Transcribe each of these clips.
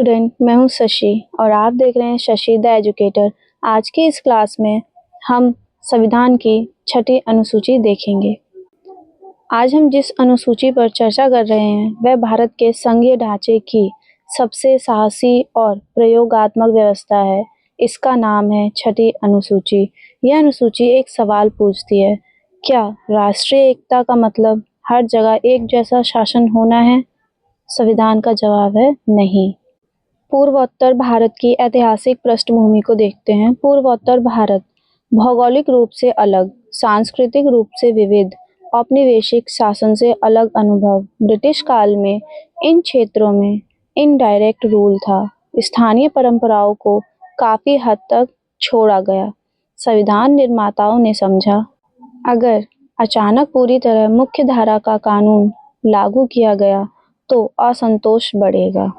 Student, मैं हूं शशि और आप देख रहे हैं शशि द एजुकेटर। आज की इस क्लास में हम संविधान की छठी अनुसूची देखेंगे। आज हम जिस अनुसूची पर चर्चा कर रहे हैं वह भारत के संघीय ढांचे की सबसे साहसी और प्रयोगात्मक व्यवस्था है। इसका नाम है छठी अनुसूची। यह अनुसूची एक सवाल पूछती है, क्या राष्ट्रीय एकता का मतलब हर जगह एक जैसा शासन होना है? संविधान का जवाब है नहीं। पूर्वोत्तर भारत की ऐतिहासिक पृष्ठभूमि को देखते हैं। पूर्वोत्तर भारत भौगोलिक रूप से अलग, सांस्कृतिक रूप से विविध, औपनिवेशिक शासन से अलग अनुभव। ब्रिटिश काल में इन क्षेत्रों में इनडायरेक्ट रूल था। स्थानीय परंपराओं को काफी हद तक छोड़ा गया। संविधान निर्माताओं ने समझा, अगर अचानक पूरी तरह मुख्य धारा का कानून लागू किया गया तो असंतोष बढ़ेगा।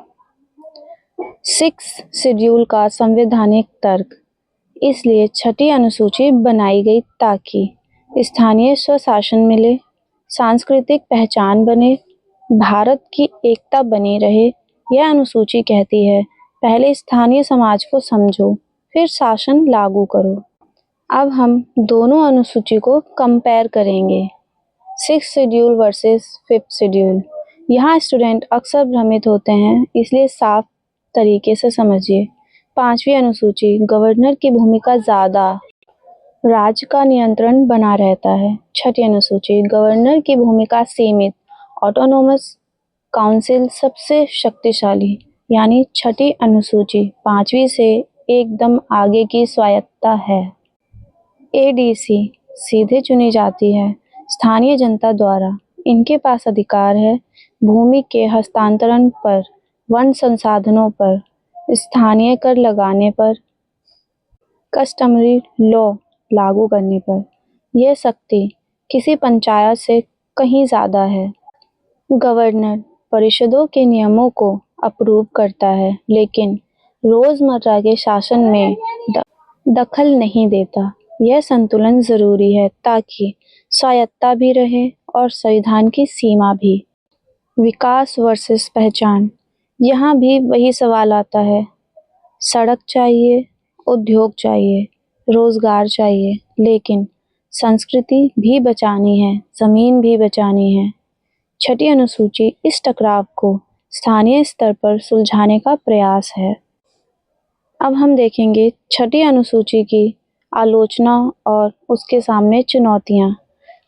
6 शेड्यूल का संवैधानिक तर्क। इसलिए छठी अनुसूची बनाई गई ताकि स्थानीय स्वशासन मिले, सांस्कृतिक पहचान बने, भारत की एकता बनी रहे। यह अनुसूची कहती है, पहले स्थानीय समाज को समझो, फिर शासन लागू करो। अब हम दोनों अनुसूची को कंपेयर करेंगे, 6 शेड्यूल वर्सेस 5th शेड्यूल। यहाँ स्टूडेंट अक्सर भ्रमित होते हैं, इसलिए साफ तरीके से समझिए। 5वीं अनुसूची, गवर्नर की भूमिका ज्यादा, राज्य का नियंत्रण बना रहता है। 6ठी अनुसूची, गवर्नर की भूमिका सीमित, ऑटोनोमस काउंसिल सबसे शक्तिशाली। यानी 6ठी अनुसूची 5वीं से एकदम आगे की स्वायत्तता है। एडीसी सीधे चुनी जाती है स्थानीय जनता द्वारा। इनके पास अधिकार है भूमि के हस्तांतरण पर, वन संसाधनों पर, स्थानीय कर लगाने पर, कस्टमरी लॉ लागू करने पर। यह शक्ति किसी पंचायत से कहीं ज्यादा है। गवर्नर परिषदों के नियमों को अप्रूव करता है, लेकिन रोजमर्रा के शासन में दखल नहीं देता। यह संतुलन जरूरी है ताकि स्वायत्तता भी रहे और संविधान की सीमा भी। विकास वर्सेस पहचान। यहाँ भी वही सवाल आता है, सड़क चाहिए, उद्योग चाहिए, रोजगार चाहिए, लेकिन संस्कृति भी बचानी है, जमीन भी बचानी है। 6ठी अनुसूची इस टकराव को स्थानीय स्तर पर सुलझाने का प्रयास है। अब हम देखेंगे 6ठी अनुसूची की आलोचना और उसके सामने चुनौतियां।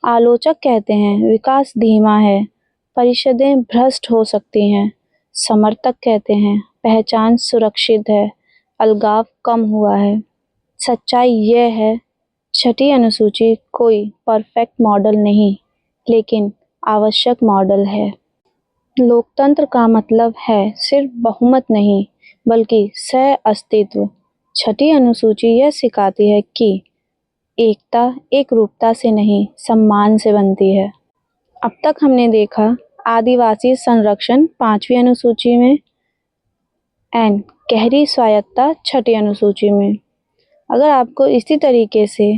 आलोचक कहते हैं विकास धीमा है, परिषदें भ्रष्ट हो सकती हैं। समर्थक कहते हैं पहचान सुरक्षित है, अलगाव कम हुआ है। सच्चाई यह है, 6ठी अनुसूची कोई परफेक्ट मॉडल नहीं, लेकिन आवश्यक मॉडल है। लोकतंत्र का मतलब है सिर्फ बहुमत नहीं, बल्कि सह अस्तित्व। 6ठी अनुसूची यह सिखाती है कि एकता एक रूपता से नहीं, सम्मान से बनती है। अब तक हमने देखा आदिवासी संरक्षण 5वीं अनुसूची में एंड गहरी स्वायत्तता 6ठी अनुसूची में। अगर आपको इसी तरीके से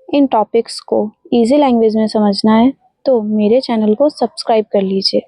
इन टॉपिक्स को इजी लैंग्वेज में समझना है तो मेरे चैनल को सब्सक्राइब कर लीजिए।